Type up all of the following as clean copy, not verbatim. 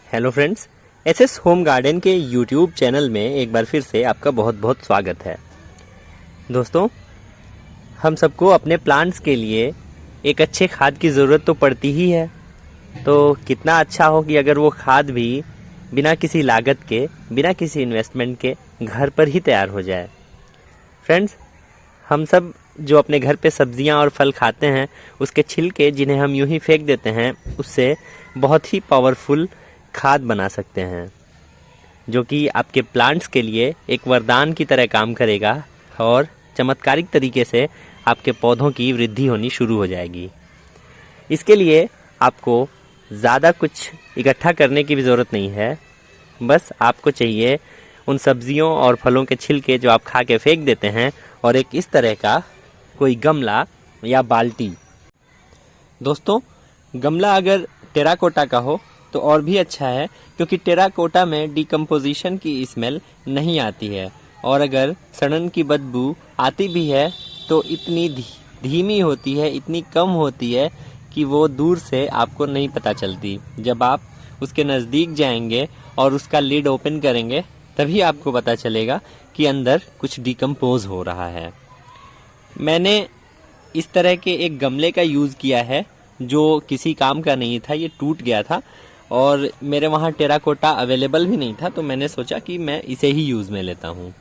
Hello friends, SS home garden के YouTube channel में एक बार फिर से आपका बहुत बहुत स्वागत है। दोस्तों, हम सबको अपने प्लांट्स के लिए एक अच्छे खाद की ज़रूरत तो पड़ती ही है। तो कितना अच्छा हो कि अगर वो खाद भी बिना किसी लागत के, बिना किसी इन्वेस्टमेंट के घर पर ही तैयार हो जाए। फ्रेंड्स, हम सब जो अपने घर पे सब्जियां और फल खाते हैं, उसके छिलके जिन्हें हम यूं ही फेंक देते हैं, उससे बहुत ही पावरफुल खाद बना सकते हैं, जो कि आपके प्लांट्स के लिए एक वरदान की तरह काम करेगा और चमत्कारिक तरीके से आपके पौधों की वृद्धि होनी शुरू हो जाएगी। इसके लिए आपको ज़्यादा कुछ इकट्ठा करने की भी ज़रूरत नहीं है। बस आपको चाहिए उन सब्जियों और फलों के छिलके जो आप खा के फेंक देते हैं, और एक इस तरह का कोई गमला या बाल्टी। दोस्तों, गमला अगर टेराकोटा का हो तो और भी अच्छा है, क्योंकि टेराकोटा में डिकम्पोजिशन की स्मेल नहीं आती है, और अगर सड़न की बदबू आती भी है तो इतनी धीमी होती है, इतनी कम होती है कि वो दूर से आपको नहीं पता चलती। जब आप उसके नज़दीक जाएंगे और उसका लिड ओपन करेंगे, तभी आपको पता चलेगा कि अंदर कुछ डिकम्पोज हो रहा है। मैंने इस तरह के एक गमले का यूज़ किया है जो किसी काम का नहीं था, ये टूट गया था और मेरे वहाँ टेराकोटा अवेलेबल भी नहीं था, तो मैंने सोचा कि मैं इसे ही यूज़ में लेता हूँ।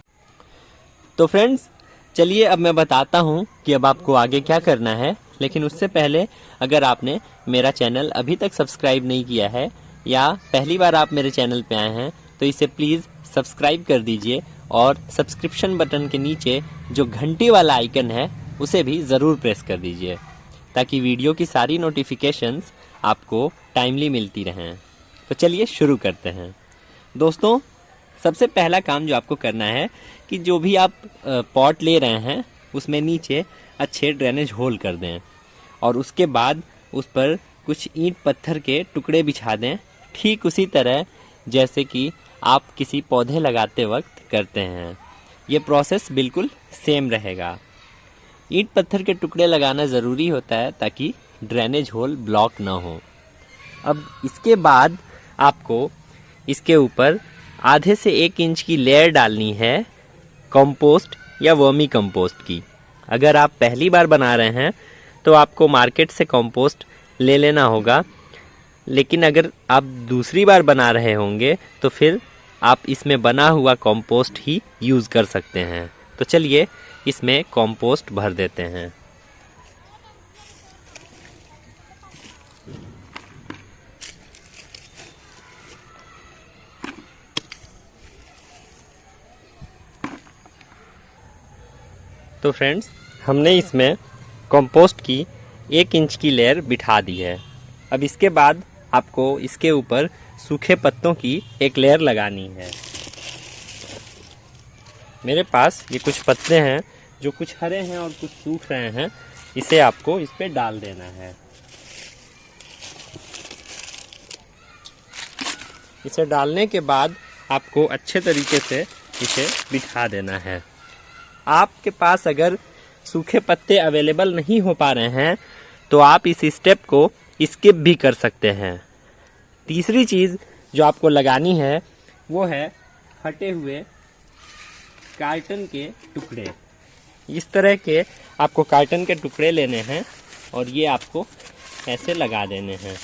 तो फ्रेंड्स, चलिए अब मैं बताता हूँ कि अब आपको आगे क्या करना है। लेकिन उससे पहले, अगर आपने मेरा चैनल अभी तक सब्सक्राइब नहीं किया है या पहली बार आप मेरे चैनल पे आए हैं, तो इसे प्लीज़ सब्सक्राइब कर दीजिए, और सब्सक्रिप्शन बटन के नीचे जो घंटी वाला आइकन है उसे भी ज़रूर प्रेस कर दीजिए, ताकि वीडियो की सारी नोटिफिकेशंस आपको टाइमली मिलती रहें। तो चलिए शुरू करते हैं। दोस्तों, सबसे पहला काम जो आपको करना है कि जो भी आप पॉट ले रहे हैं उसमें नीचे अच्छे ड्रेनेज होल कर दें, और उसके बाद उस पर कुछ ईंट पत्थर के टुकड़े बिछा दें, ठीक उसी तरह जैसे कि आप किसी पौधे लगाते वक्त करते हैं। ये प्रोसेस बिल्कुल सेम रहेगा। ईंट पत्थर के टुकड़े लगाना ज़रूरी होता है ताकि ड्रेनेज होल ब्लॉक ना हो। अब इसके बाद आपको इसके ऊपर आधे से 1 इंच की लेयर डालनी है कंपोस्ट या वर्मी कंपोस्ट की। अगर आप पहली बार बना रहे हैं तो आपको मार्केट से कंपोस्ट ले लेना होगा, लेकिन अगर आप दूसरी बार बना रहे होंगे तो फिर आप इसमें बना हुआ कंपोस्ट ही यूज़ कर सकते हैं। तो चलिए इसमें कंपोस्ट भर देते हैं। तो फ्रेंड्स, हमने इसमें कंपोस्ट की 1 इंच की लेयर बिठा दी है। अब इसके बाद आपको इसके ऊपर सूखे पत्तों की एक लेयर लगानी है। मेरे पास ये कुछ पत्ते हैं जो कुछ हरे हैं और कुछ सूख रहे हैं। इसे आपको इस पे डाल देना है। इसे डालने के बाद आपको अच्छे तरीके से इसे बिठा देना है। आपके पास अगर सूखे पत्ते अवेलेबल नहीं हो पा रहे हैं तो आप इस स्टेप को स्किप भी कर सकते हैं। तीसरी चीज़ जो आपको लगानी है वो है फटे हुए कार्टन के टुकड़े। इस तरह के आपको कार्टन के टुकड़े लेने हैं और ये आपको ऐसे लगा देने हैं।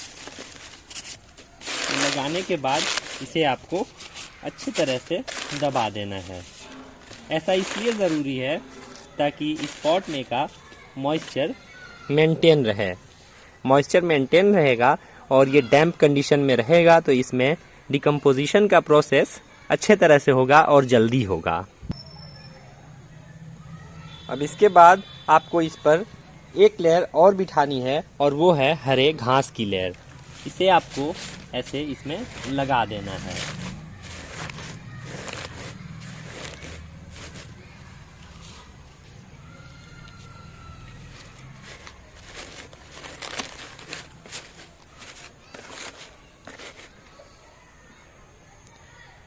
लगाने के बाद इसे आपको अच्छी तरह से दबा देना है। ऐसा इसलिए ज़रूरी है ताकि इस पॉट में का मॉइस्चर मेंटेन रहे। मॉइस्चर मेंटेन रहेगा और ये डैम्प कंडीशन में रहेगा तो इसमें डिकम्पोजिशन का प्रोसेस अच्छे तरह से होगा और जल्दी होगा। अब इसके बाद आपको इस पर एक लेयर और बिठानी है, और वो है हरे घास की लेयर। इसे आपको ऐसे इसमें लगा देना है।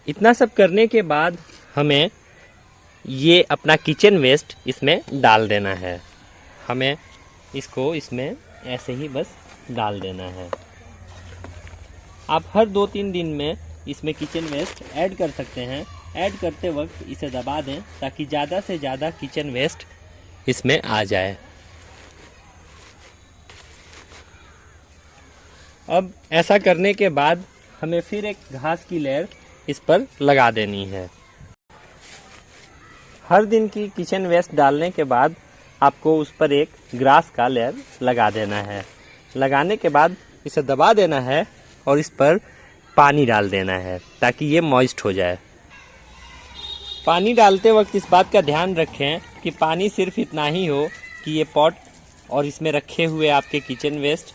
इतना सब करने के बाद हमें ये अपना किचन वेस्ट इसमें डाल देना है। हमें इसको इसमें ऐसे ही बस डाल देना है। आप हर 2-3 दिन में इसमें किचन वेस्ट ऐड कर सकते हैं। ऐड करते वक्त इसे दबा दें ताकि ज़्यादा से ज़्यादा किचन वेस्ट इसमें आ जाए। अब ऐसा करने के बाद हमें फिर एक घास की लेयर इस पर लगा देनी है। हर दिन की किचन वेस्ट डालने के बाद आपको उस पर एक ग्रास का लेयर लगा देना है। लगाने के बाद इसे दबा देना है और इस पर पानी डाल देना है ताकि ये मॉइस्ट हो जाए। पानी डालते वक्त इस बात का ध्यान रखें कि पानी सिर्फ इतना ही हो कि ये पॉट और इसमें रखे हुए आपके किचन वेस्ट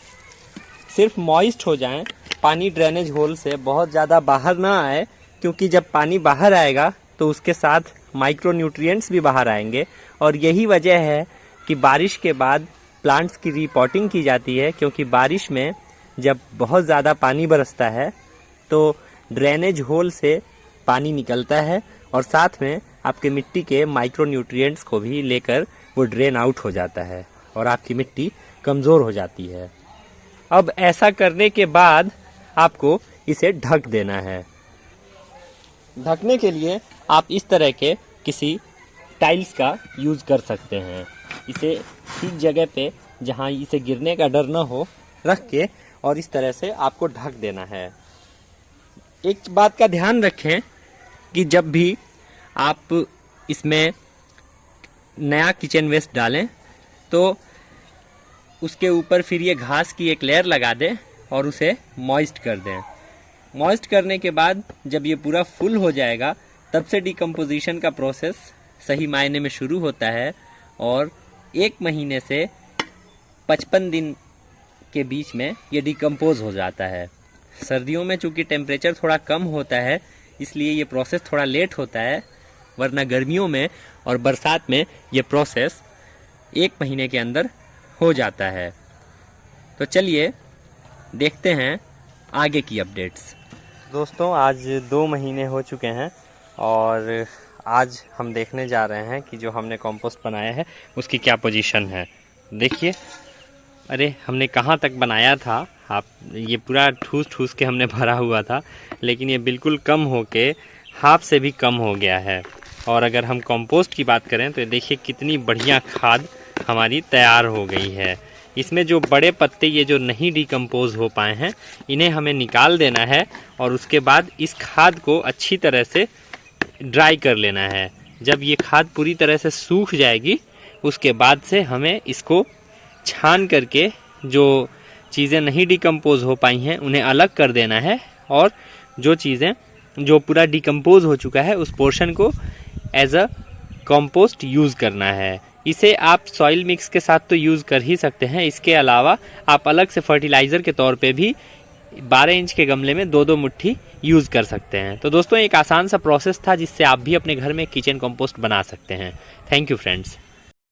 सिर्फ मॉइस्ट हो जाएं। पानी ड्रेनेज होल से बहुत ज़्यादा बाहर ना आए, क्योंकि जब पानी बाहर आएगा तो उसके साथ माइक्रो न्यूट्रिएंट्स भी बाहर आएंगे। और यही वजह है कि बारिश के बाद प्लांट्स की रीपॉटिंग की जाती है, क्योंकि बारिश में जब बहुत ज़्यादा पानी बरसता है तो ड्रेनेज होल से पानी निकलता है और साथ में आपके मिट्टी के माइक्रो न्यूट्रिएंट्स को भी लेकर वो ड्रेन आउट हो जाता है और आपकी मिट्टी कमज़ोर हो जाती है। अब ऐसा करने के बाद आपको इसे ढक देना है। ढकने के लिए आप इस तरह के किसी टाइल्स का यूज़ कर सकते हैं। इसे ठीक जगह पे जहाँ इसे गिरने का डर ना हो रख के और इस तरह से आपको ढक देना है। एक बात का ध्यान रखें कि जब भी आप इसमें नया किचन वेस्ट डालें तो उसके ऊपर फिर ये घास की एक लेयर लगा दें और उसे मॉइस्ट कर दें। मॉइस्ट करने के बाद जब ये पूरा फुल हो जाएगा तब से डिकम्पोजिशन का प्रोसेस सही मायने में शुरू होता है और 1 महीने से 55 दिन के बीच में ये डिकम्पोज हो जाता है। सर्दियों में चूँकि टेम्परेचर थोड़ा कम होता है इसलिए ये प्रोसेस थोड़ा लेट होता है, वरना गर्मियों में और बरसात में ये प्रोसेस 1 महीने के अंदर हो जाता है। तो चलिए देखते हैं आगे की अपडेट्स। दोस्तों आज 2 महीने हो चुके हैं और आज हम देखने जा रहे हैं कि जो हमने कंपोस्ट बनाया है उसकी क्या पोजीशन है। देखिए, अरे हमने कहाँ तक बनाया था, आप ये पूरा ठूस ठूस के हमने भरा हुआ था, लेकिन ये बिल्कुल कम होके हाफ से भी कम हो गया है। और अगर हम कंपोस्ट की बात करें तो देखिए कितनी बढ़िया खाद हमारी तैयार हो गई है। इसमें जो बड़े पत्ते ये जो नहीं डिकम्पोज हो पाए हैं इन्हें हमें निकाल देना है और उसके बाद इस खाद को अच्छी तरह से ड्राई कर लेना है। जब ये खाद पूरी तरह से सूख जाएगी उसके बाद से हमें इसको छान करके जो चीज़ें नहीं डिकम्पोज हो पाई हैं उन्हें अलग कर देना है और जो चीज़ें जो पूरा डिकम्पोज हो चुका है उस पोर्शन को एज अ कंपोस्ट यूज़ करना है। इसे आप सॉइल मिक्स के साथ तो यूज़ कर ही सकते हैं, इसके अलावा आप अलग से फर्टिलाइज़र के तौर पे भी 12 इंच के गमले में 2-2 मुट्ठी यूज़ कर सकते हैं। तो दोस्तों एक आसान सा प्रोसेस था जिससे आप भी अपने घर में किचन कंपोस्ट बना सकते हैं। Thank you friends.